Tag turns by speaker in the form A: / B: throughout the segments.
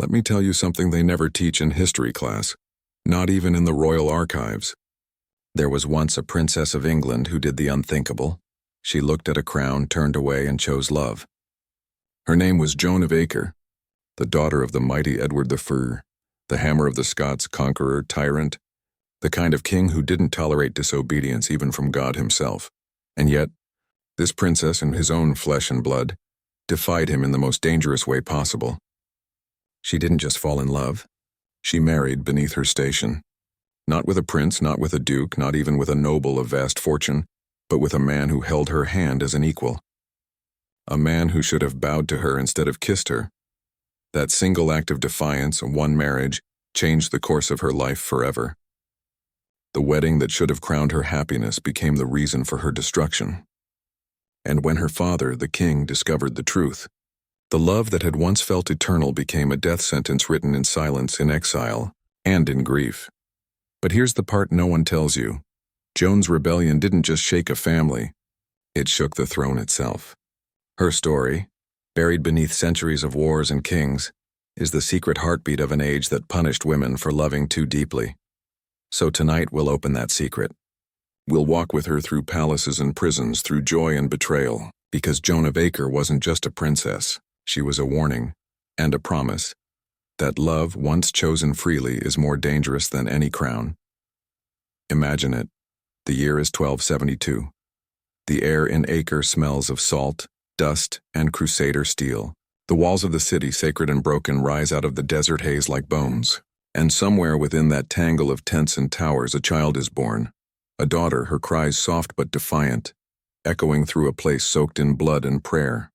A: Let me tell you something they never teach in history class, not even in the royal archives. There was once a princess of England who did the unthinkable. She looked at a crown, turned away, and chose love. Her name was Joan of Acre, the daughter of the mighty Edward I, the hammer of the Scots, conqueror, tyrant, the kind of king who didn't tolerate disobedience even from God himself. And yet, this princess in his own flesh and blood defied him in the most dangerous way possible. She didn't just fall in love. She married beneath her station. Not with a prince, not with a duke, not even with a noble of vast fortune, but with a man who held her hand as an equal. A man who should have bowed to her instead of kissed her. That single act of defiance, one marriage, changed the course of her life forever. The wedding that should have crowned her happiness became the reason for her destruction. And when her father, the king, discovered the truth, the love that had once felt eternal became a death sentence written in silence, in exile, and in grief. But here's the part no one tells you. Joan's rebellion didn't just shake a family, it shook the throne itself. Her story, buried beneath centuries of wars and kings, is the secret heartbeat of an age that punished women for loving too deeply. So tonight we'll open that secret. We'll walk with her through palaces and prisons, through joy and betrayal, because Joan of Acre wasn't just a princess, she was a warning and a promise that love, once chosen freely, is more dangerous than any crown. Imagine it. The year is 1272. The air in Acre smells of salt, dust, and crusader steel. The walls of the city, sacred and broken, rise out of the desert haze like bones. And somewhere within that tangle of tents and towers, a child is born. A daughter, her cries soft but defiant, echoing through a place soaked in blood and prayer.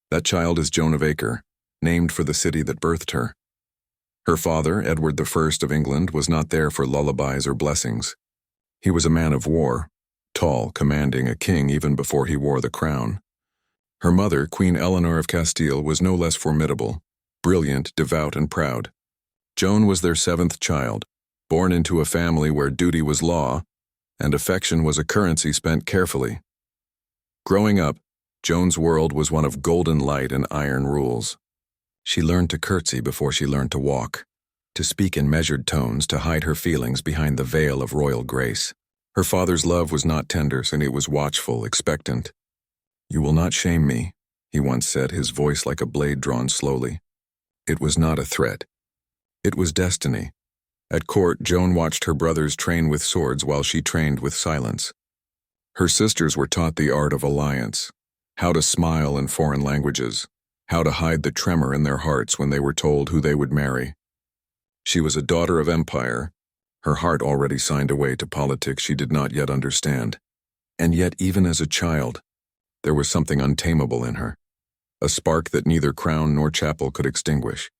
A: That child is Joan of Acre, named for the city that birthed her. Her father, Edward I of England, was not there for lullabies or blessings. He was a man of war, tall, commanding, a king even before he wore the crown. Her mother, Queen Eleanor of Castile, was no less formidable, brilliant, devout, and proud. Joan was their seventh child, born into a family where duty was law, and affection was a currency spent carefully. Growing up, Joan's world was one of golden light and iron rules. She learned to curtsy before she learned to walk, to speak in measured tones, to hide her feelings behind the veil of royal grace. Her father's love was not tender, and it was watchful, expectant. "You will not shame me," he once said, his voice like a blade drawn slowly. It was not a threat. It was destiny. At court, Joan watched her brothers train with swords while she trained with silence. Her sisters were taught the art of alliance, how to smile in foreign languages, how to hide the tremor in their hearts when they were told who they would marry. She was a daughter of empire, her heart already signed away to politics she did not yet understand. And yet, even as a child, there was something untamable in her, a spark that neither crown nor chapel could extinguish.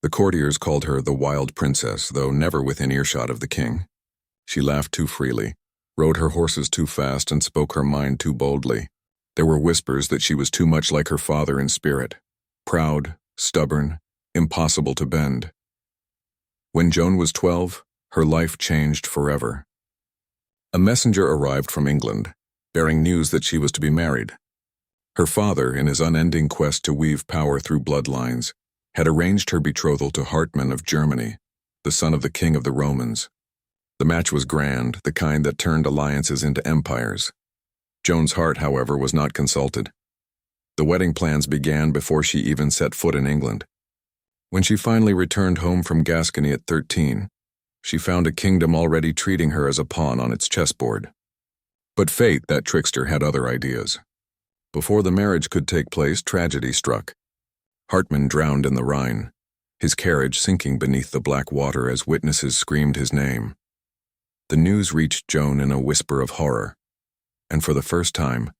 A: The courtiers called her the wild princess, though never within earshot of the king. She laughed too freely, rode her horses too fast, and spoke her mind too boldly. There were whispers that she was too much like her father in spirit, proud, stubborn, impossible to bend. When Joan was 12, her life changed forever. A messenger arrived from England, bearing news that she was to be married. Her father, in his unending quest to weave power through bloodlines, had arranged her betrothal to Hartmann of Germany, the son of the king of the Romans. The match was grand, the kind that turned alliances into empires. Joan's heart, however, was not consulted. The wedding plans began before she even set foot in England. When she finally returned home from Gascony at 13, she found a kingdom already treating her as a pawn on its chessboard. But fate, that trickster, had other ideas. Before the marriage could take place, tragedy struck. Hartmann drowned in the Rhine, his carriage sinking beneath the black water as witnesses screamed his name. The news reached Joan in a whisper of horror, and for the first time,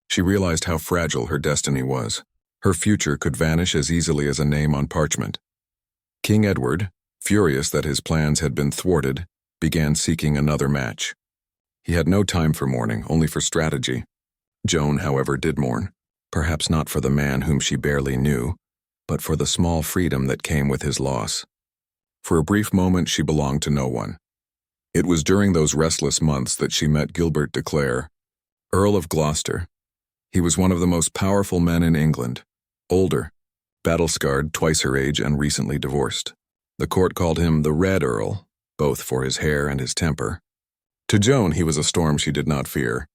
A: she realized how fragile her destiny was. Her future could vanish as easily as a name on parchment. King Edward, furious that his plans had been thwarted, began seeking another match. He had no time for mourning, only for strategy. Joan, however, did mourn, perhaps not for the man whom she barely knew, but for the small freedom that came with his loss. For a brief moment, she belonged to no one. It was during those restless months that she met Gilbert de Clare, Earl of Gloucester. He was one of the most powerful men in England, older, battle-scarred, twice her age, and recently divorced. The court called him the Red Earl, both for his hair and his temper. To Joan, he was a storm she did not fear.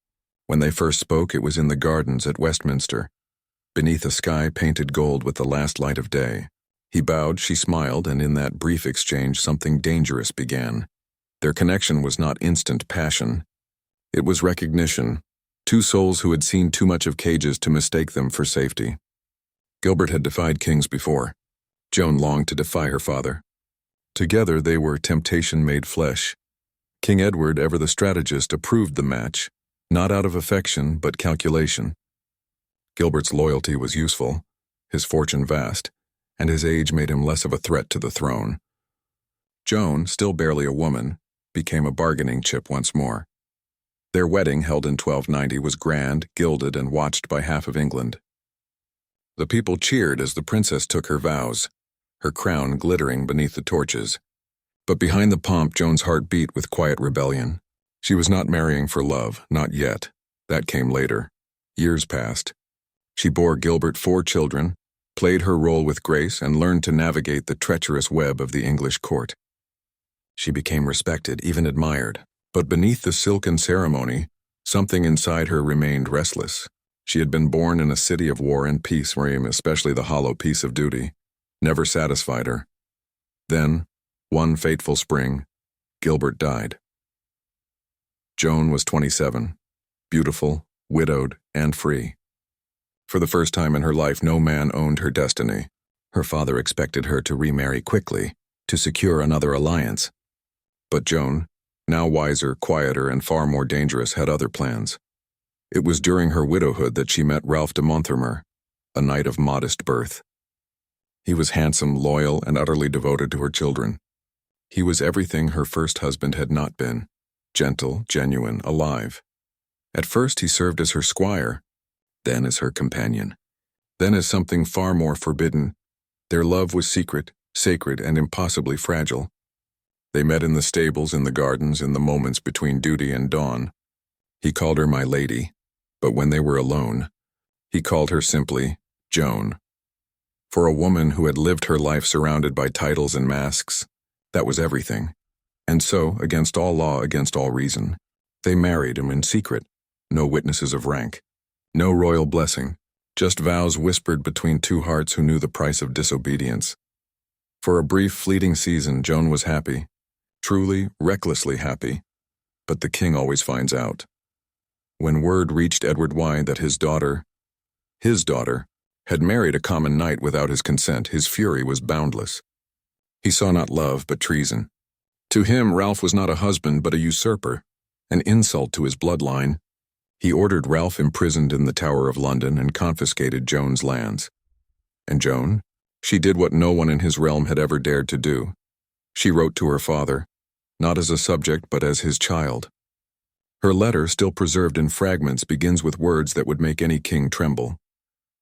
A: When they first spoke, it was in the gardens at Westminster, beneath a sky painted gold with the last light of day. He bowed, she smiled, and in that brief exchange something dangerous began. Their connection was not instant passion. It was recognition, two souls who had seen too much of cages to mistake them for safety. Gilbert had defied kings before. Joan longed to defy her father. Together they were temptation made flesh. King Edward, ever the strategist, approved the match, not out of affection but calculation. Gilbert's loyalty was useful, his fortune vast, and his age made him less of a threat to the throne. Joan, still barely a woman, became a bargaining chip once more. Their wedding, held in 1290, was grand, gilded, and watched by half of England. The people cheered as the princess took her vows, her crown glittering beneath the torches. But behind the pomp, Joan's heart beat with quiet rebellion. She was not marrying for love, not yet. That came later. Years passed. She bore Gilbert 4 children, played her role with grace, and learned to navigate the treacherous web of the English court. She became respected, even admired. But beneath the silken ceremony, something inside her remained restless. She had been born in a city of war and peace, where especially the hollow peace of duty never satisfied her. Then, one fateful spring, Gilbert died. Joan was 27, beautiful, widowed, and free. For the first time in her life, no man owned her destiny. Her father expected her to remarry quickly, to secure another alliance. But Joan, now wiser, quieter, and far more dangerous, had other plans. It was during her widowhood that she met Ralph de Monthermer, a knight of modest birth. He was handsome, loyal, and utterly devoted to her children. He was everything her first husband had not been: gentle, genuine, alive. At first he served as her squire, then as her companion, then as something far more forbidden. Their love was secret, sacred, and impossibly fragile. They met in the stables, in the gardens, in the moments between duty and dawn. He called her my lady, but when they were alone, he called her simply Joan. For a woman who had lived her life surrounded by titles and masks, that was everything. And so, against all law, against all reason, they married him in secret. No witnesses of rank, no royal blessing, just vows whispered between two hearts who knew the price of disobedience. For a brief, fleeting season, Joan was happy, truly, recklessly happy. But the king always finds out. When word reached Edward that his daughter, had married a common knight without his consent, his fury was boundless. He saw not love, but treason. To him, Ralph was not a husband, but a usurper, an insult to his bloodline. He ordered Ralph imprisoned in the Tower of London and confiscated Joan's lands. And Joan? She did what no one in his realm had ever dared to do. She wrote to her father, not as a subject, but as his child. Her letter, still preserved in fragments, begins with words that would make any king tremble.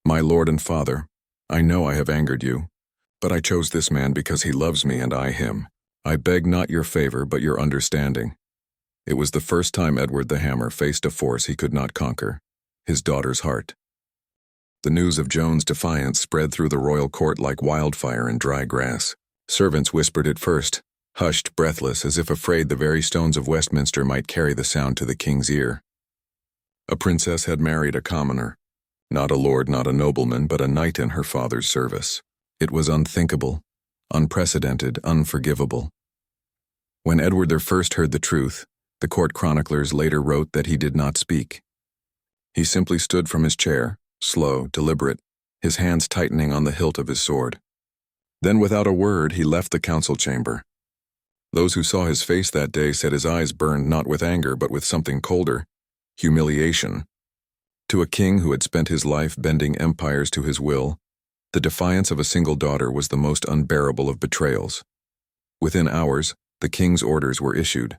A: My lord and father, I know I have angered you, but I chose this man because he loves me and I him. I beg not your favor, but your understanding. It was the first time Edward the Hammer faced a force he could not conquer, his daughter's heart. The news of Joan's defiance spread through the royal court like wildfire in dry grass. Servants whispered it first, hushed, breathless, as if afraid the very stones of Westminster might carry the sound to the king's ear. A princess had married a commoner, not a lord, not a nobleman, but a knight in her father's service. It was unthinkable, unprecedented, unforgivable. When Edward I heard the truth, the court chroniclers later wrote that he did not speak. He simply stood from his chair, slow, deliberate, his hands tightening on the hilt of his sword. Then, without a word, he left the council chamber. Those who saw his face that day said his eyes burned not with anger, but with something colder: humiliation. To a king who had spent his life bending empires to his will, the defiance of a single daughter was the most unbearable of betrayals. Within hours, the king's orders were issued.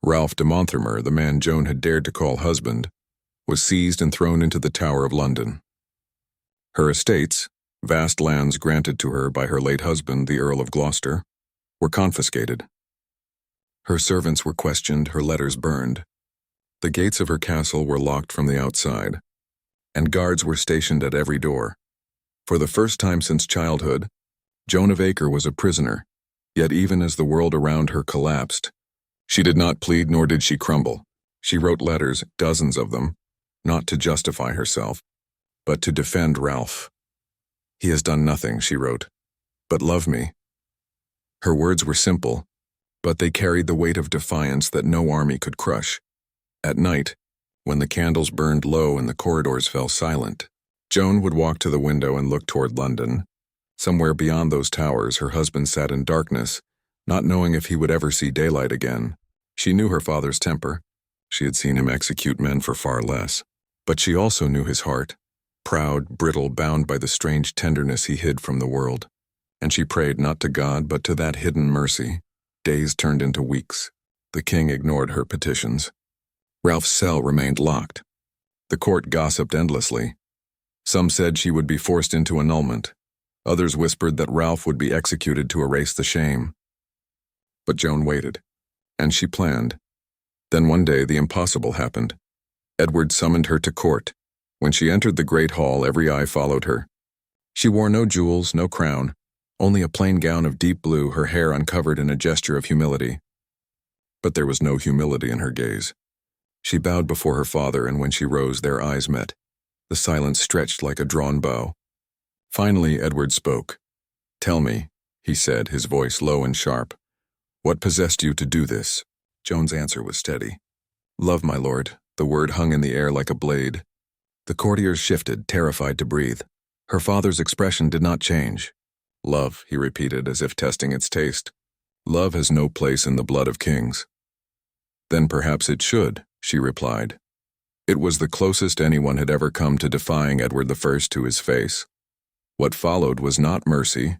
A: Ralph de Monthermer, the man Joan had dared to call husband, was seized and thrown into the Tower of London. Her estates, vast lands granted to her by her late husband, the Earl of Gloucester, were confiscated. Her servants were questioned, her letters burned. The gates of her castle were locked from the outside, and guards were stationed at every door. For the first time since childhood, Joan of Acre was a prisoner, yet even as the world around her collapsed, she did not plead nor did she crumble. She wrote letters, dozens of them, not to justify herself, but to defend Ralph. "He has done nothing," she wrote, "but love me." Her words were simple, but they carried the weight of defiance that no army could crush. At night, when the candles burned low and the corridors fell silent, Joan would walk to the window and look toward London. Somewhere beyond those towers, her husband sat in darkness, not knowing if he would ever see daylight again. She knew her father's temper. She had seen him execute men for far less. But she also knew his heart, proud, brittle, bound by the strange tenderness he hid from the world. And she prayed not to God, but to that hidden mercy. Days turned into weeks. The king ignored her petitions. Ralph's cell remained locked. The court gossiped endlessly. Some said she would be forced into annulment. Others whispered that Ralph would be executed to erase the shame. But Joan waited, and she planned. Then one day the impossible happened. Edward summoned her to court. When she entered the great hall, every eye followed her. She wore no jewels, no crown, only a plain gown of deep blue, her hair uncovered in a gesture of humility. But there was no humility in her gaze. She bowed before her father, and when she rose, their eyes met. The silence stretched like a drawn bow. Finally, Edward spoke. "Tell me," he said, his voice low and sharp, "what possessed you to do this?" Joan's answer was steady. "Love, my lord." The word hung in the air like a blade. The courtiers shifted, terrified to breathe. Her father's expression did not change. "Love," he repeated, as if testing its taste. "Love has no place in the blood of kings." "Then perhaps it should," she replied. It was the closest anyone had ever come to defying Edward I to his face. What followed was not mercy,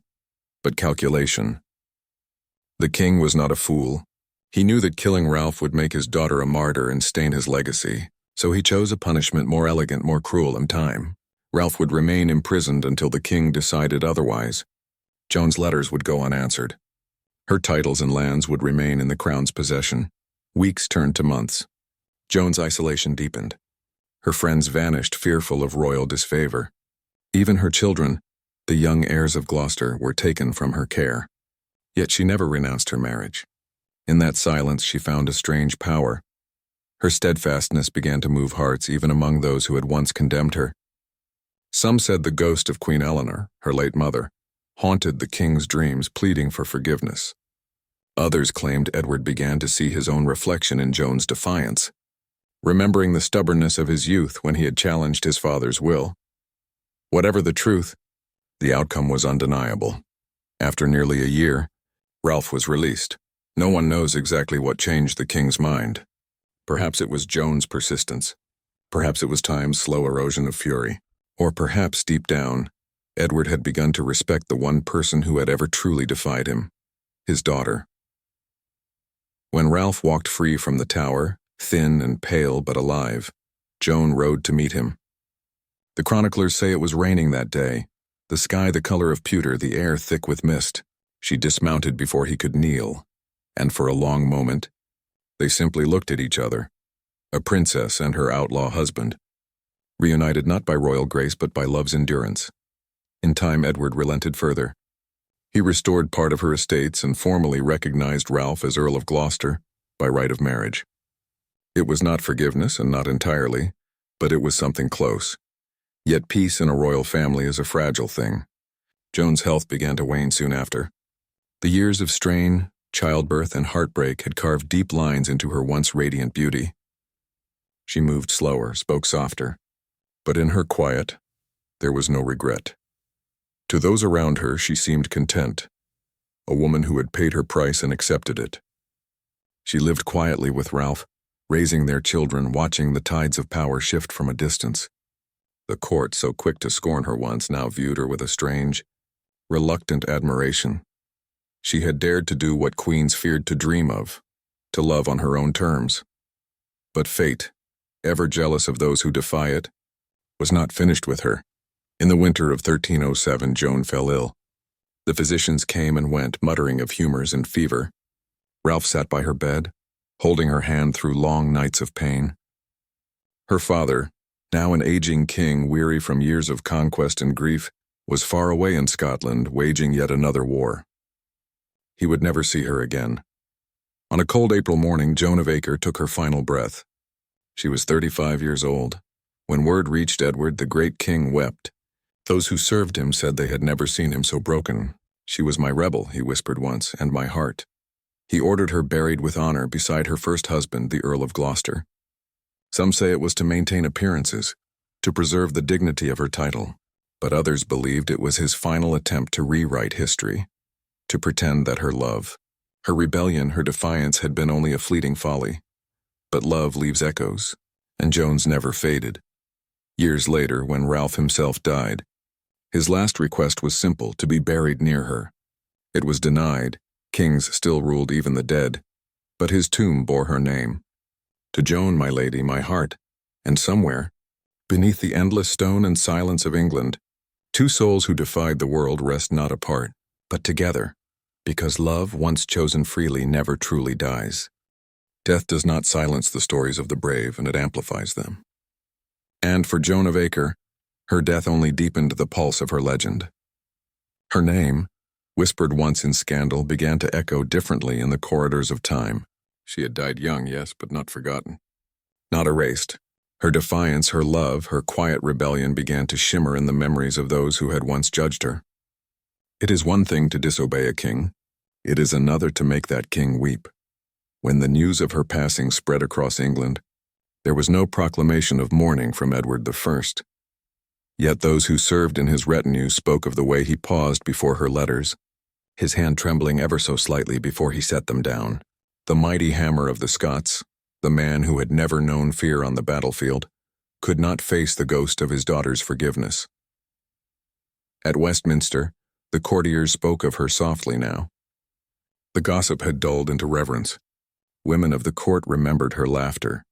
A: but calculation. The king was not a fool. He knew that killing Ralph would make his daughter a martyr and stain his legacy, so he chose a punishment more elegant, more cruel in time. Ralph would remain imprisoned until the king decided otherwise. Joan's letters would go unanswered. Her titles and lands would remain in the crown's possession. Weeks turned to months. Joan's isolation deepened. Her friends vanished, fearful of royal disfavor. Even her children, the young heirs of Gloucester, were taken from her care. Yet she never renounced her marriage. In that silence she found a strange power. Her steadfastness began to move hearts even among those who had once condemned her. Some said the ghost of Queen Eleanor, her late mother, haunted the king's dreams, pleading for forgiveness. Others claimed Edward began to see his own reflection in Joan's defiance, remembering the stubbornness of his youth when he had challenged his father's will. Whatever the truth, the outcome was undeniable. After nearly a year, Ralph was released. No one knows exactly what changed the king's mind. Perhaps it was Joan's persistence. Perhaps it was time's slow erosion of fury. Or perhaps, deep down, Edward had begun to respect the one person who had ever truly defied him, his daughter. When Ralph walked free from the tower, thin and pale but alive, Joan rode to meet him. The chroniclers say it was raining that day, the sky the color of pewter, the air thick with mist. She dismounted before he could kneel, and for a long moment, they simply looked at each other, a princess and her outlaw husband, reunited not by royal grace but by love's endurance. In time, Edward relented further. He restored part of her estates and formally recognized Ralph as Earl of Gloucester by right of marriage. It was not forgiveness, and not entirely, but it was something close. Yet peace in a royal family is a fragile thing. Joan's health began to wane soon after. The years of strain, childbirth, and heartbreak had carved deep lines into her once radiant beauty. She moved slower, spoke softer, but in her quiet, there was no regret. To those around her, she seemed content, a woman who had paid her price and accepted it. She lived quietly with Ralph, raising their children, watching the tides of power shift from a distance. The court, so quick to scorn her once, now viewed her with a strange, reluctant admiration. She had dared to do what queens feared to dream of, to love on her own terms. But fate, ever jealous of those who defy it, was not finished with her. In the winter of 1307, Joan fell ill. The physicians came and went, muttering of humors and fever. Ralph sat by her bed, holding her hand through long nights of pain. Her father, now an aging king weary from years of conquest and grief, was far away in Scotland, waging yet another war. He would never see her again. On a cold April morning, Joan of Acre took her final breath. She was 35 years old. When word reached Edward, the great king wept. Those who served him said they had never seen him so broken. "She was my rebel," he whispered once, "and my heart." He ordered her buried with honor beside her first husband, the Earl of Gloucester. Some say it was to maintain appearances, to preserve the dignity of her title, but others believed it was his final attempt to rewrite history, to pretend that her love, her rebellion, her defiance had been only a fleeting folly. But love leaves echoes, and Joan's never faded. Years later, when Ralph himself died, his last request was simple: to be buried near her. It was denied. Kings still ruled even the dead, but his tomb bore her name. To Joan, my lady, my heart, and somewhere, beneath the endless stone and silence of England, two souls who defied the world rest not apart, but together, because love, once chosen freely, never truly dies. Death does not silence the stories of the brave, and it amplifies them. And for Joan of Acre, her death only deepened the pulse of her legend. Her name, whispered once in scandal, began to echo differently in the corridors of time. She had died young, yes, but not forgotten. Not erased. Her defiance, her love, her quiet rebellion began to shimmer in the memories of those who had once judged her. It is one thing to disobey a king. It is another to make that king weep. When the news of her passing spread across England, there was no proclamation of mourning from Edward I. Yet those who served in his retinue spoke of the way he paused before her letters, his hand trembling ever so slightly before he set them down. The mighty hammer of the Scots, the man who had never known fear on the battlefield, could not face the ghost of his daughter's forgiveness. At Westminster, the courtiers spoke of her softly now. The gossip had dulled into reverence. Women of the court remembered her laughter,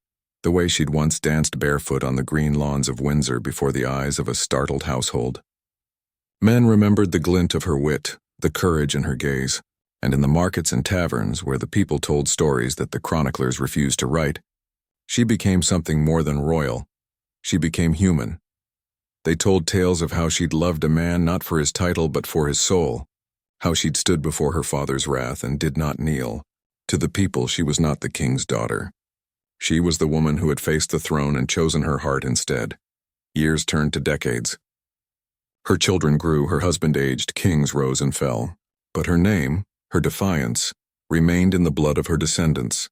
A: the way she'd once danced barefoot on the green lawns of Windsor before the eyes of a startled household. Men remembered the glint of her wit, the courage in her gaze, and in the markets and taverns where the people told stories that the chroniclers refused to write, she became something more than royal. She became human. They told tales of how she'd loved a man not for his title but for his soul, how she'd stood before her father's wrath and did not kneel. To the people, she was not the king's daughter. She was the woman who had faced the throne and chosen her heart instead. Years turned to decades. Her children grew, her husband aged, kings rose and fell. But her name, her defiance, remained in the blood of her descendants.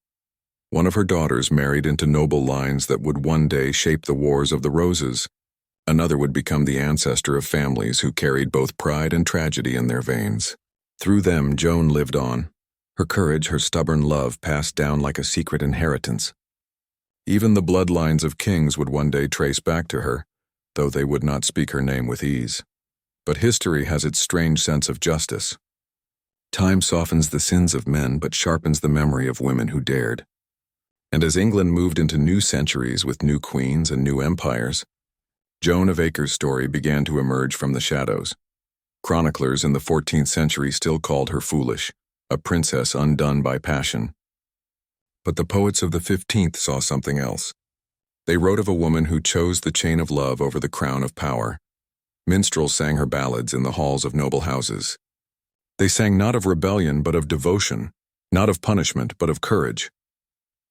A: One of her daughters married into noble lines that would one day shape the Wars of the Roses. Another would become the ancestor of families who carried both pride and tragedy in their veins. Through them, Joan lived on. Her courage, her stubborn love passed down like a secret inheritance. Even the bloodlines of kings would one day trace back to her, though they would not speak her name with ease. But history has its strange sense of justice. Time softens the sins of men but sharpens the memory of women who dared. And as England moved into new centuries with new queens and new empires, Joan of Acre's story began to emerge from the shadows. Chroniclers in the 14th century still called her foolish, a princess undone by passion. But the poets of the 15th saw something else. They wrote of a woman who chose the chain of love over the crown of power. Minstrels sang her ballads in the halls of noble houses. They sang not of rebellion but of devotion, not of punishment but of courage.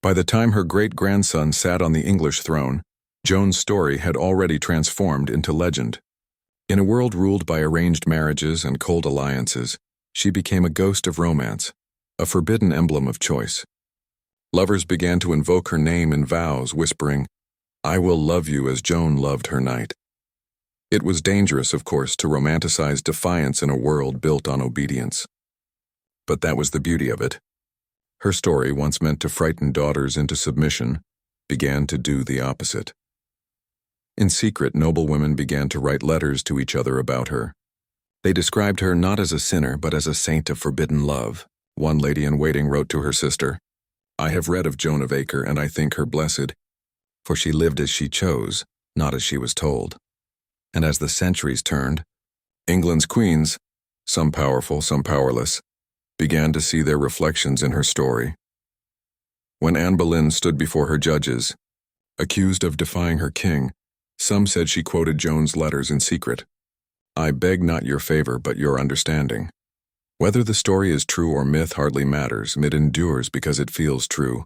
A: By the time her great-grandson sat on the English throne, Joan's story had already transformed into legend. In a world ruled by arranged marriages and cold alliances, she became a ghost of romance, a forbidden emblem of choice. Lovers began to invoke her name in vows, whispering, "I will love you as Joan loved her knight." It was dangerous, of course, to romanticize defiance in a world built on obedience. But that was the beauty of it. Her story, once meant to frighten daughters into submission, began to do the opposite. In secret, noble women began to write letters to each other about her. They described her not as a sinner but as a saint of forbidden love. One lady-in-waiting wrote to her sister, "I have read of Joan of Acre and I think her blessed, for she lived as she chose, not as she was told." And as the centuries turned, England's queens, some powerful, some powerless, began to see their reflections in her story. When Anne Boleyn stood before her judges, accused of defying her king, some said she quoted Joan's letters in secret. I beg not your favor but your understanding. Whether the story is true or myth hardly matters, it endures because it feels true.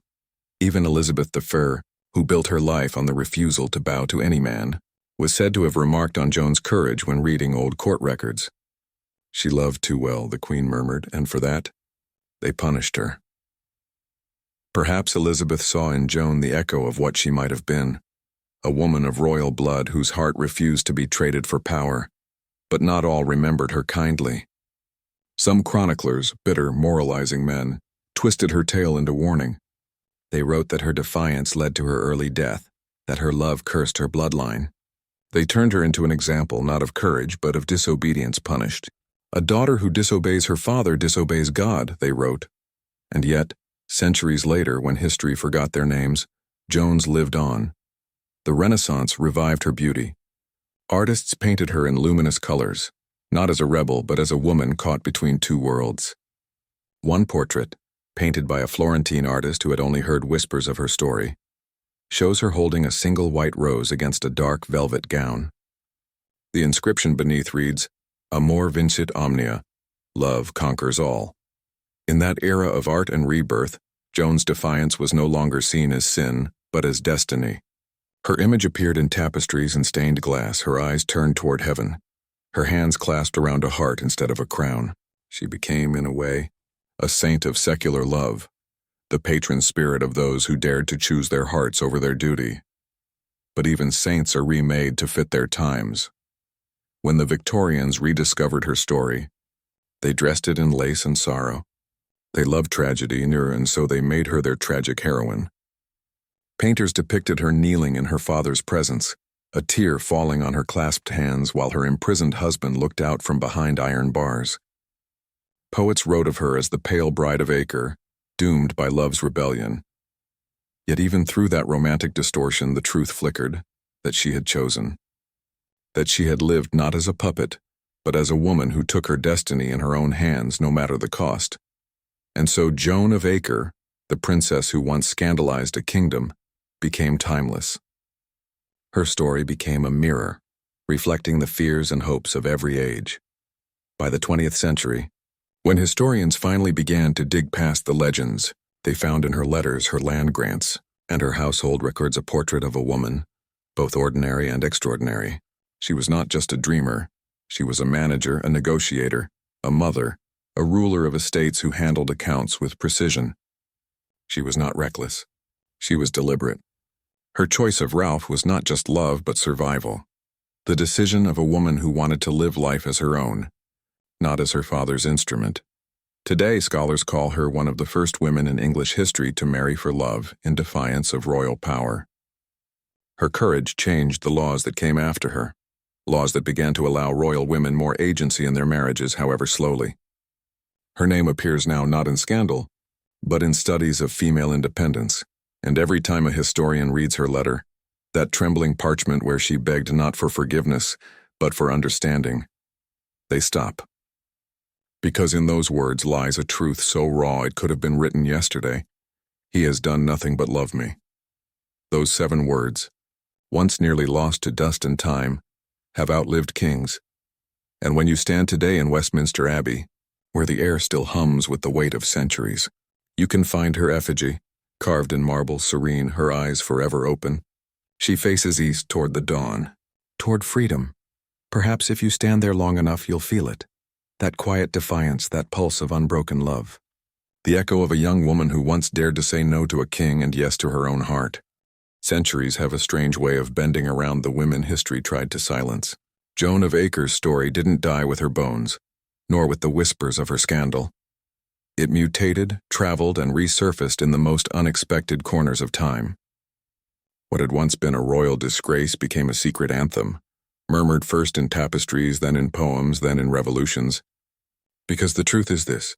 A: Even Elizabeth the Fair, who built her life on the refusal to bow to any man, was said to have remarked on Joan's courage when reading old court records. She loved too well, the Queen murmured, and for that, they punished her. Perhaps Elizabeth saw in Joan the echo of what she might have been, a woman of royal blood whose heart refused to be traded for power, but not all remembered her kindly. Some chroniclers, bitter, moralizing men, twisted her tale into warning. They wrote that her defiance led to her early death, that her love cursed her bloodline. They turned her into an example not of courage but of disobedience punished. A daughter who disobeys her father disobeys God, they wrote. And yet, centuries later, when history forgot their names, Joan's lived on. The Renaissance revived her beauty. Artists painted her in luminous colors, not as a rebel but as a woman caught between two worlds. One portrait, painted by a Florentine artist who had only heard whispers of her story, shows her holding a single white rose against a dark velvet gown. The inscription beneath reads, Amor vincit omnia, love conquers all. In that era of art and rebirth, Joan's defiance was no longer seen as sin, but as destiny. Her image appeared in tapestries and stained glass, her eyes turned toward heaven, her hands clasped around a heart instead of a crown. She became, in a way, a saint of secular love, the patron spirit of those who dared to choose their hearts over their duty. But even saints are remade to fit their times. When the Victorians rediscovered her story, they dressed it in lace and sorrow. They loved tragedy, and so they made her their tragic heroine. Painters depicted her kneeling in her father's presence, a tear falling on her clasped hands while her imprisoned husband looked out from behind iron bars. Poets wrote of her as the pale bride of Acre, doomed by love's rebellion. Yet even through that romantic distortion, the truth flickered, that she had chosen. That she had lived not as a puppet, but as a woman who took her destiny in her own hands no matter the cost. And so Joan of Acre, the princess who once scandalized a kingdom, became timeless. Her story became a mirror, reflecting the fears and hopes of every age. By the 20th century, when historians finally began to dig past the legends, they found in her letters, her land grants, and her household records a portrait of a woman, both ordinary and extraordinary. She was not just a dreamer. She was a manager, a negotiator, a mother, a ruler of estates who handled accounts with precision. She was not reckless. She was deliberate. Her choice of Ralph was not just love but survival. The decision of a woman who wanted to live life as her own, not as her father's instrument. Today, scholars call her one of the first women in English history to marry for love in defiance of royal power. Her courage changed the laws that came after her, laws that began to allow royal women more agency in their marriages, however slowly. Her name appears now not in scandal, but in studies of female independence, and every time a historian reads her letter, that trembling parchment where she begged not for forgiveness, but for understanding, they stop. Because in those words lies a truth so raw it could have been written yesterday. He has done nothing but love me. Those 7 words, once nearly lost to dust and time, have outlived kings. And when you stand today in Westminster Abbey, where the air still hums with the weight of centuries, you can find her effigy, carved in marble, serene, her eyes forever open. She faces east toward the dawn, toward freedom. Perhaps if you stand there long enough, you'll feel it. That quiet defiance, that pulse of unbroken love. The echo of a young woman who once dared to say no to a king and yes to her own heart. Centuries have a strange way of bending around the women history tried to silence. Joan of Acre's story didn't die with her bones, nor with the whispers of her scandal. It mutated, traveled, and resurfaced in the most unexpected corners of time. What had once been a royal disgrace became a secret anthem, murmured first in tapestries, then in poems, then in revolutions. Because the truth is this: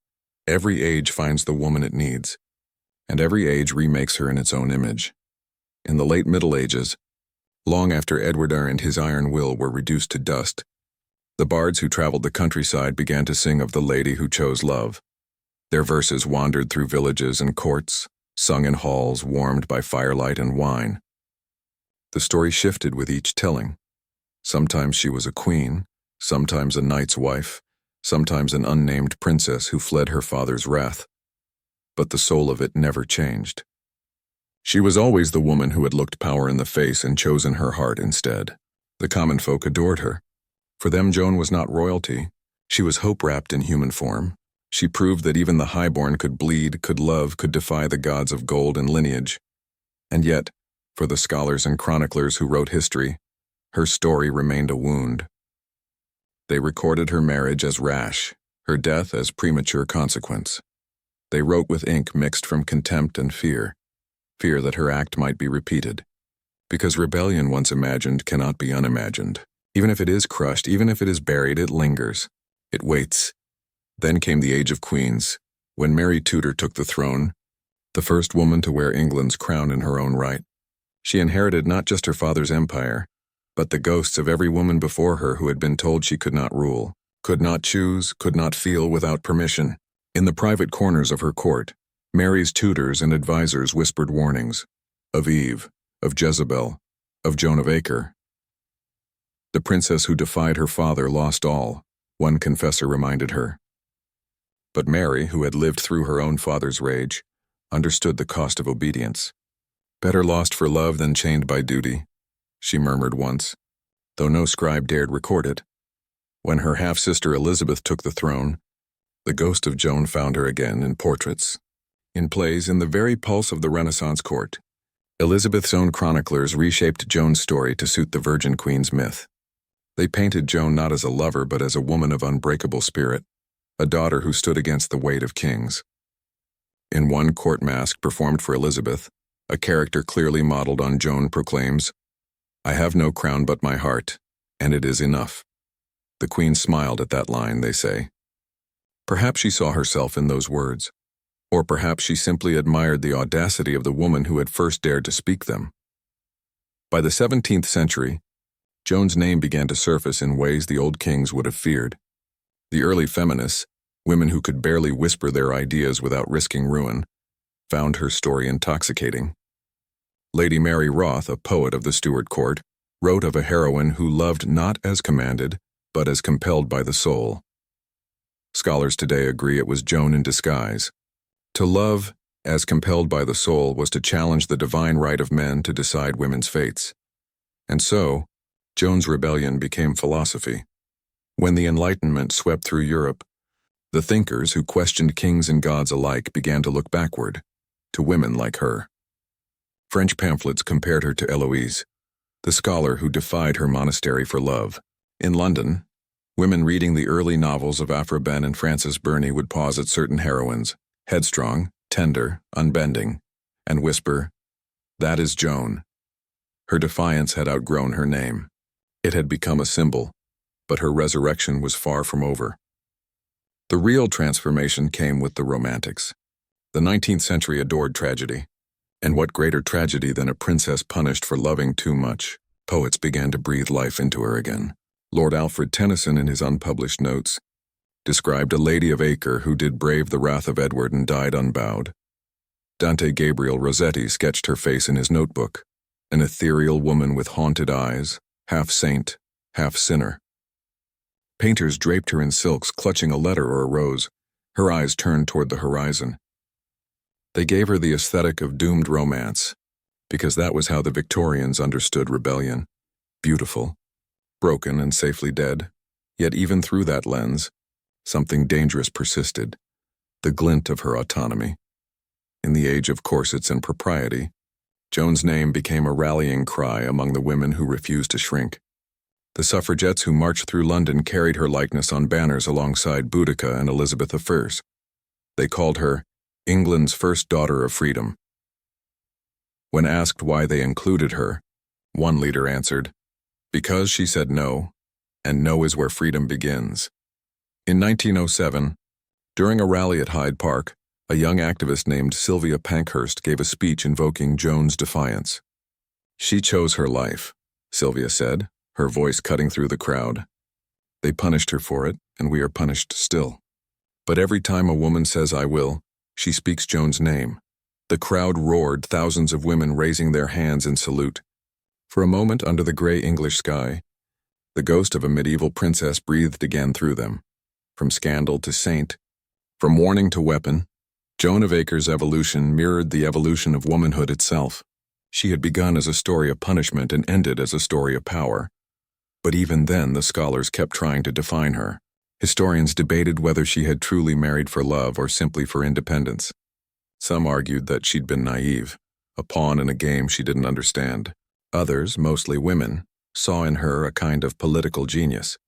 A: every age finds the woman it needs, and every age remakes her in its own image. In the late Middle Ages, long after Edward and his iron will were reduced to dust, the bards who traveled the countryside began to sing of the lady who chose love. Their verses wandered through villages and courts, sung in halls warmed by firelight and wine. The story shifted with each telling. Sometimes she was a queen, sometimes a knight's wife, sometimes an unnamed princess who fled her father's wrath. But the soul of it never changed. She was always the woman who had looked power in the face and chosen her heart instead. The common folk adored her. For them, Joan was not royalty. She was hope wrapped in human form. She proved that even the highborn could bleed, could love, could defy the gods of gold and lineage. And yet, for the scholars and chroniclers who wrote history, her story remained a wound. They recorded her marriage as rash, her death as premature consequence. They wrote with ink mixed from contempt and fear that her act might be repeated. Because rebellion once imagined cannot be unimagined. Even if it is crushed, even if it is buried, it lingers. It waits. Then came the age of queens, when Mary Tudor took the throne, the first woman to wear England's crown in her own right. She inherited not just her father's empire, but the ghosts of every woman before her who had been told she could not rule, could not choose, could not feel without permission. In the private corners of her court, Mary's tutors and advisors whispered warnings of Eve, of Jezebel, of Joan of Acre. The princess who defied her father lost all, one confessor reminded her. But Mary, who had lived through her own father's rage, understood the cost of obedience. Better lost for love than chained by duty, she murmured once, though no scribe dared record it. When her half-sister Elizabeth took the throne, the ghost of Joan found her again in portraits, in plays, in the very pulse of the Renaissance court. Elizabeth's own chroniclers reshaped Joan's story to suit the Virgin Queen's myth. They painted Joan not as a lover but as a woman of unbreakable spirit, a daughter who stood against the weight of kings. In one court masque performed for Elizabeth, a character clearly modeled on Joan proclaims, "I have no crown but my heart, and it is enough." The Queen smiled at that line, they say. Perhaps she saw herself in those words, or perhaps she simply admired the audacity of the woman who had first dared to speak them. By the 17th century, Joan's name began to surface in ways the old kings would have feared. The early feminists, women who could barely whisper their ideas without risking ruin, found her story intoxicating. Lady Mary Roth, a poet of the Stuart court, wrote of a heroine who loved not as commanded, but as compelled by the soul. Scholars today agree it was Joan in disguise. To love, as compelled by the soul, was to challenge the divine right of men to decide women's fates. And so, Joan's rebellion became philosophy. When the Enlightenment swept through Europe, the thinkers who questioned kings and gods alike began to look backward, to women like her. French pamphlets compared her to Eloise, the scholar who defied her monastery for love. In London, women reading the early novels of Aphra Behn and Frances Burney would pause at certain heroines, headstrong, tender, unbending, and whisper, "That is Joan." Her defiance had outgrown her name. It had become a symbol, but her resurrection was far from over. The real transformation came with the Romantics. The 19th century adored tragedy. And what greater tragedy than a princess punished for loving too much? Poets began to breathe life into her again. Lord Alfred Tennyson, in his unpublished notes, described a lady of Acre who did brave the wrath of Edward and died unbowed. Dante Gabriel Rossetti sketched her face in his notebook, an ethereal woman with haunted eyes, half saint, half sinner. Painters draped her in silks, clutching a letter or a rose, her eyes turned toward the horizon. They gave her the aesthetic of doomed romance, because that was how the Victorians understood rebellion. Beautiful, broken and safely dead, yet even through that lens, something dangerous persisted, the glint of her autonomy. In the age of corsets and propriety, Joan's name became a rallying cry among the women who refused to shrink. The suffragettes who marched through London carried her likeness on banners alongside Boudica and Elizabeth I. They called her England's first daughter of freedom. When asked why they included her, one leader answered, "Because she said no, and no is where freedom begins." In 1907, during a rally at Hyde Park, a young activist named Sylvia Pankhurst gave a speech invoking Joan's defiance. "She chose her life," Sylvia said, her voice cutting through the crowd. "They punished her for it, and we are punished still. But every time a woman says 'I will,' she speaks Joan's name." The crowd roared, thousands of women raising their hands in salute. For a moment, under the gray English sky, The ghost of a medieval princess breathed again through them. From scandal to saint, from warning to weapon, Joan of Acre's evolution mirrored the evolution of womanhood itself. She had begun as a story of punishment and ended as a story of power. But even then, the scholars kept trying to define her. Historians debated whether she had truly married for love or simply for independence. Some argued that she'd been naive, a pawn in a game she didn't understand. Others, mostly women, saw in her a kind of political genius,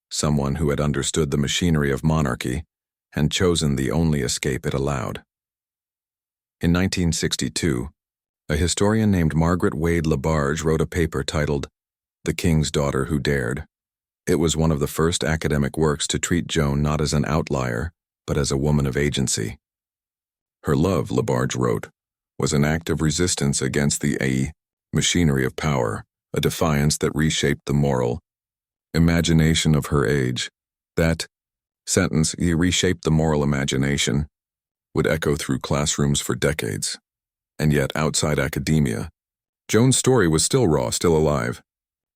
A: someone who had understood the machinery of monarchy and chosen the only escape it allowed. In 1962, a historian named Margaret Wade LaBarge wrote a paper titled "The King's Daughter Who Dared." It was one of the first academic works to treat Joan not as an outlier, but as a woman of agency. Her love, LaBarge wrote, was an act of resistance against the machinery of power, a defiance that reshaped the moral imagination of her age. That sentence, reshaped the moral imagination, would echo through classrooms for decades. And yet, outside academia, Joan's story was still raw, still alive.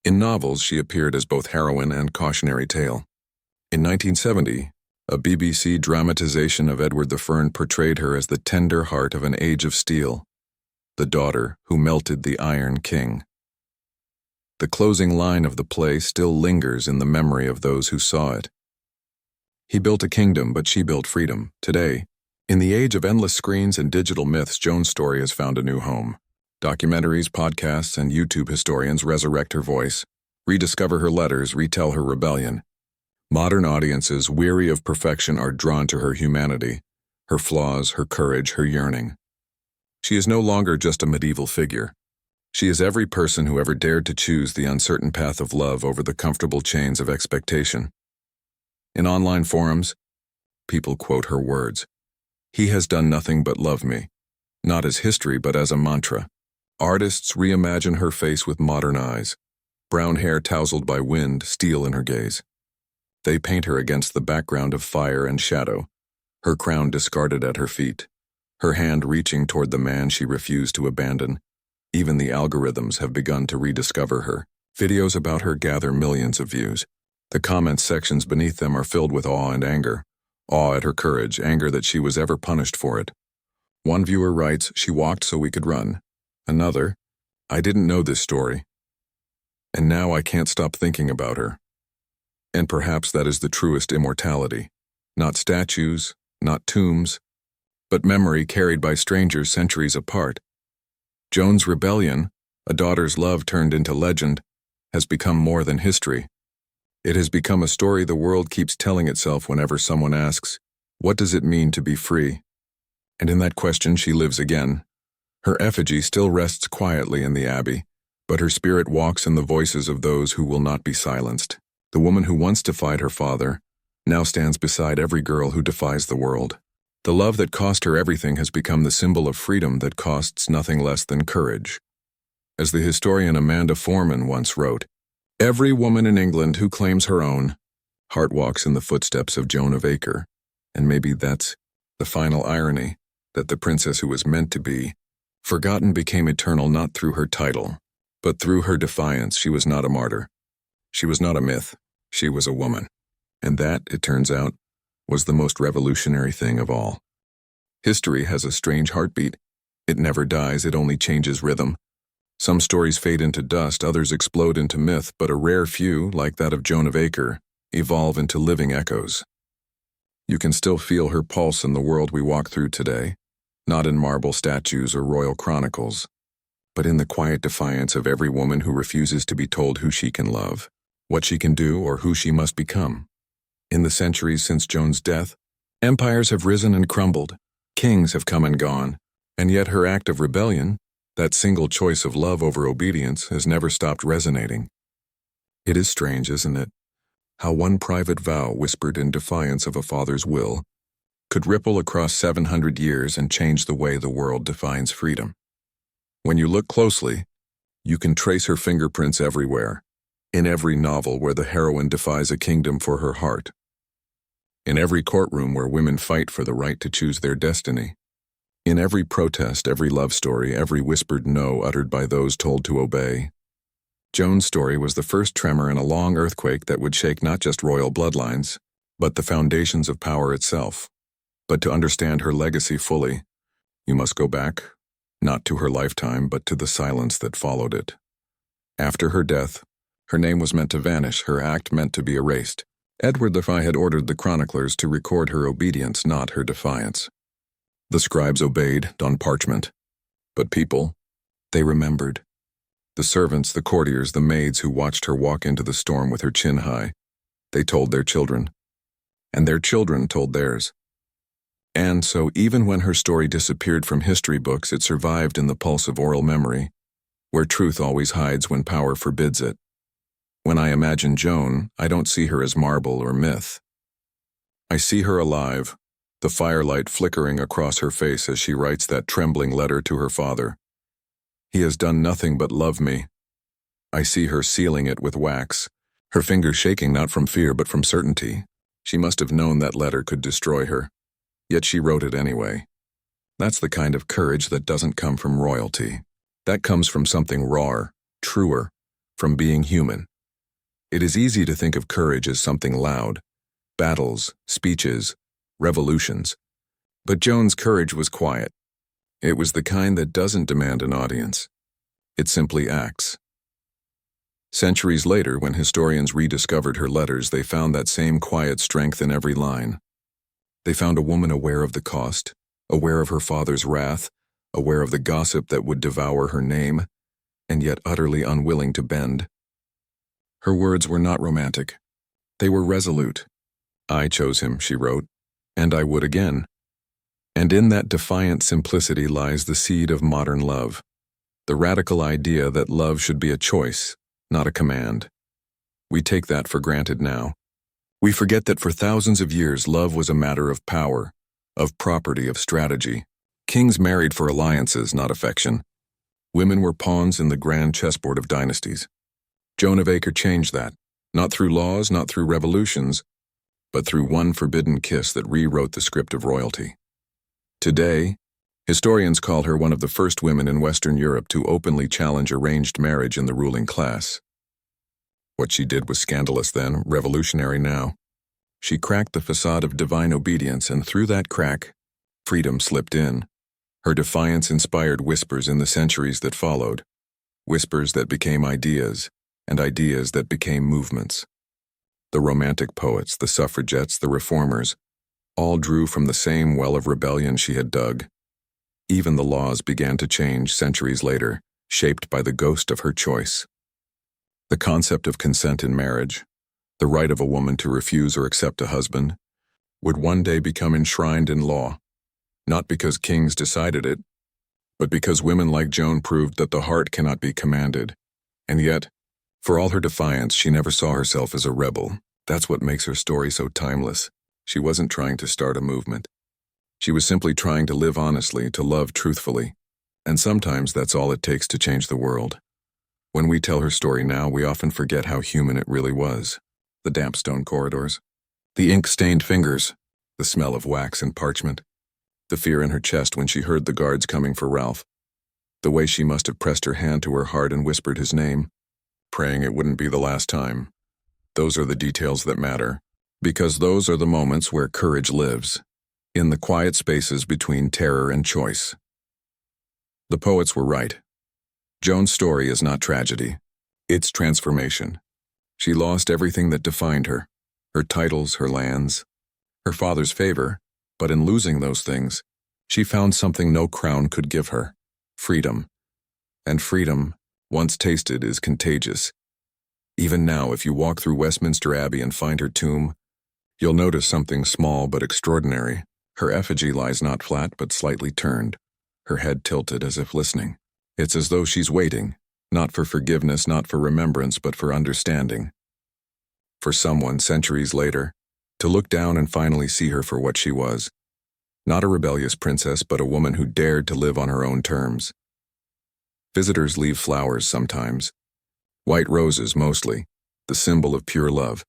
A: In novels, she appeared as both heroine and cautionary tale. In 1970, a BBC dramatization of Edward the Fern portrayed her as the tender heart of an age of steel, the daughter who melted the Iron King. The closing line of the play still lingers in the memory of those who saw it. He built a kingdom, but she built freedom. Today, in the age of endless screens and digital myths, Joan's story has found a new home. Documentaries, podcasts, and YouTube historians resurrect her voice, rediscover her letters, retell her rebellion. Modern audiences, weary of perfection, are drawn to her humanity, her flaws, her courage, her yearning. She is no longer just a medieval figure. She is every person who ever dared to choose the uncertain path of love over the comfortable chains of expectation. In online forums, people quote her words. "He has done nothing but love me," not as history but as a mantra. Artists reimagine her face with modern eyes, brown hair tousled by wind, steel in her gaze. They paint her against the background of fire and shadow, her crown discarded at her feet, her hand reaching toward the man she refused to abandon. Even the algorithms have begun to rediscover her. Videos about her gather millions of views. The comment sections beneath them are filled with awe and anger. Awe at her courage, anger that she was ever punished for it. One viewer writes, "She walked so we could run." Another, "I didn't know this story. And now I can't stop thinking about her." And perhaps that is the truest immortality. Not statues, not tombs, but memory carried by strangers centuries apart. Joan's rebellion, a daughter's love turned into legend, has become more than history. It has become a story the world keeps telling itself whenever someone asks, "What does it mean to be free?" And in that question she lives again. Her effigy still rests quietly in the abbey, but her spirit walks in the voices of those who will not be silenced. The woman who once defied her father now stands beside every girl who defies the world. The love that cost her everything has become the symbol of freedom that costs nothing less than courage. As the historian Amanda Foreman once wrote, "Every woman in England who claims her own heart walks in the footsteps of Joan of Acre." And maybe that's the final irony, that the princess who was meant to be forgotten became eternal not through her title, but through her defiance. She was not a martyr. She was not a myth. She was a woman. And that, it turns out, was the most revolutionary thing of all. History has a strange heartbeat. It never dies, it only changes rhythm. Some stories fade into dust, others explode into myth, but a rare few, like that of Joan of Acre, evolve into living echoes. You can still feel her pulse in the world we walk through today, not in marble statues or royal chronicles, but in the quiet defiance of every woman who refuses to be told who she can love, what she can do, or who she must become. In the centuries since Joan's death, empires have risen and crumbled, kings have come and gone, and yet her act of rebellion, that single choice of love over obedience, has never stopped resonating. It is strange, isn't it, how one private vow whispered in defiance of a father's will could ripple across 700 years and change the way the world defines freedom. When you look closely, you can trace her fingerprints everywhere, in every novel where the heroine defies a kingdom for her heart, in every courtroom where women fight for the right to choose their destiny, in every protest, every love story, every whispered no uttered by those told to obey. Joan's story was the first tremor in a long earthquake that would shake not just royal bloodlines, but the foundations of power itself. But to understand her legacy fully, you must go back, not to her lifetime, but to the silence that followed it. After her death, her name was meant to vanish, her act meant to be erased. Edward V had ordered the chroniclers to record her obedience, not her defiance. The scribes obeyed on parchment. But people, they remembered. The servants, the courtiers, the maids who watched her walk into the storm with her chin high, they told their children. And their children told theirs. And so even when her story disappeared from history books, it survived in the pulse of oral memory, where truth always hides when power forbids it. When I imagine Joan, I don't see her as marble or myth. I see her alive, the firelight flickering across her face as she writes that trembling letter to her father. He has done nothing but love me. I see her sealing it with wax, her fingers shaking not from fear but from certainty. She must have known that letter could destroy her, yet she wrote it anyway. That's the kind of courage that doesn't come from royalty. That comes from something rawer, truer, from being human. It is easy to think of courage as something loud, battles, speeches, revolutions. But Joan's courage was quiet. It was the kind that doesn't demand an audience. It simply acts. Centuries later, when historians rediscovered her letters, they found that same quiet strength in every line. They found a woman aware of the cost, aware of her father's wrath, aware of the gossip that would devour her name, and yet utterly unwilling to bend. Her words were not romantic. They were resolute. I chose him, she wrote, and I would again. And in that defiant simplicity lies the seed of modern love, the radical idea that love should be a choice, not a command. We take that for granted now. We forget that for thousands of years love was a matter of power, of property, of strategy. Kings married for alliances, not affection. Women were pawns in the grand chessboard of dynasties. Joan of Acre changed that, not through laws, not through revolutions, but through one forbidden kiss that rewrote the script of royalty. Today, historians call her one of the first women in Western Europe to openly challenge arranged marriage in the ruling class. What she did was scandalous then, revolutionary now. She cracked the facade of divine obedience, and through that crack, freedom slipped in. Her defiance inspired whispers in the centuries that followed, whispers that became ideas, and ideas that became movements. The Romantic poets, the suffragettes, the reformers, all drew from the same well of rebellion she had dug. Even the laws began to change centuries later, shaped by the ghost of her choice. The concept of consent in marriage, the right of a woman to refuse or accept a husband, would one day become enshrined in law, not because kings decided it, but because women like Joan proved that the heart cannot be commanded. And yet, for all her defiance, she never saw herself as a rebel. That's what makes her story so timeless. She wasn't trying to start a movement. She was simply trying to live honestly, to love truthfully. And sometimes that's all it takes to change the world. When we tell her story now, we often forget how human it really was. The damp stone corridors, the ink-stained fingers, the smell of wax and parchment, the fear in her chest when she heard the guards coming for Ralph, the way she must have pressed her hand to her heart and whispered his name, praying it wouldn't be the last time. Those are the details that matter, because those are the moments where courage lives, in the quiet spaces between terror and choice. The poets were right. Joan's story is not tragedy. It's transformation. She lost everything that defined her titles, her lands, her father's favor, but in losing those things, she found something no crown could give her: freedom. And freedom, once tasted, is contagious. Even now, if you walk through Westminster Abbey and find her tomb, you'll notice something small but extraordinary. Her effigy lies not flat but slightly turned, her head tilted as if listening. It's as though she's waiting, not for forgiveness, not for remembrance, but for understanding. For someone, centuries later, to look down and finally see her for what she was. Not a rebellious princess, but a woman who dared to live on her own terms. Visitors leave flowers sometimes. White roses mostly, the symbol of pure love.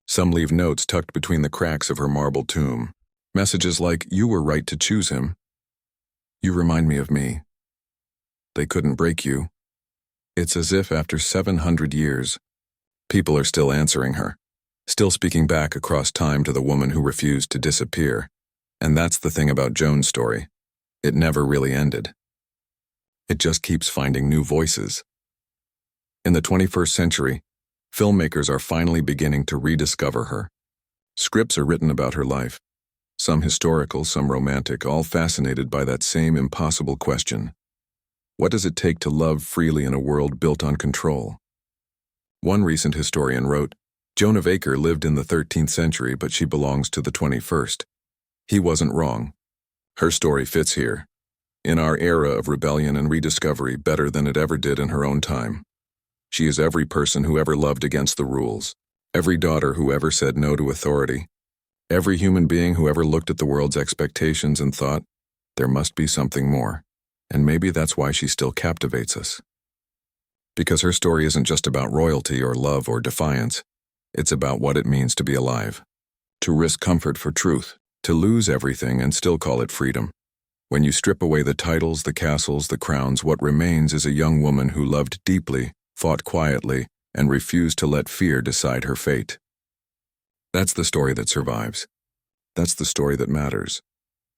A: Some leave notes tucked between the cracks of her marble tomb. Messages like, "You were right to choose him. You remind me of me." They couldn't break you. It's as if after 700 years, people are still answering her, still speaking back across time to the woman who refused to disappear. And that's the thing about Joan's story. It never really ended. It just keeps finding new voices. In the 21st century, filmmakers are finally beginning to rediscover her. Scripts are written about her life, some historical, some romantic, all fascinated by that same impossible question. What does it take to love freely in a world built on control? One recent historian wrote, Joan of Acre lived in the 13th century, but she belongs to the 21st. He wasn't wrong. Her story fits here, in our era of rebellion and rediscovery, better than it ever did in her own time. She is every person who ever loved against the rules, every daughter who ever said no to authority, every human being who ever looked at the world's expectations and thought, there must be something more. And maybe that's why she still captivates us. Because her story isn't just about royalty or love or defiance. It's about what it means to be alive. To risk comfort for truth. To lose everything and still call it freedom. When you strip away the titles, the castles, the crowns, what remains is a young woman who loved deeply, fought quietly, and refused to let fear decide her fate. That's the story that survives. That's the story that matters.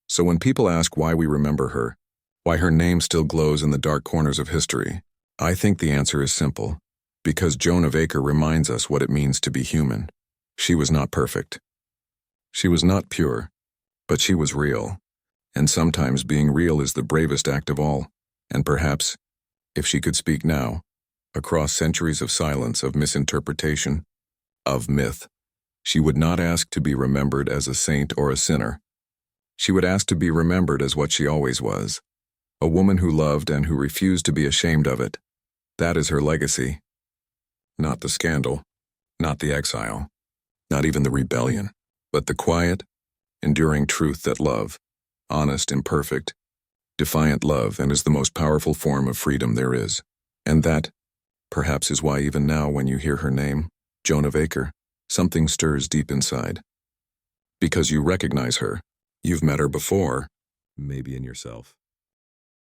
A: So when people ask why we remember her, why her name still glows in the dark corners of history, I think the answer is simple. Because Joan of Acre reminds us what it means to be human. She was not perfect. She was not pure, but she was real. And sometimes being real is the bravest act of all. And perhaps, if she could speak now, across centuries of silence, of misinterpretation, of myth, she would not ask to be remembered as a saint or a sinner. She would ask to be remembered as what she always was. A woman who loved and who refused to be ashamed of it. That is her legacy. Not the scandal, not the exile, not even the rebellion, but the quiet, enduring truth that love, honest, imperfect, defiant love, and is the most powerful form of freedom there is. And that, perhaps, is why even now when you hear her name, Joan of Acre, something stirs deep inside. Because you recognize her. You've met her before, maybe in yourself.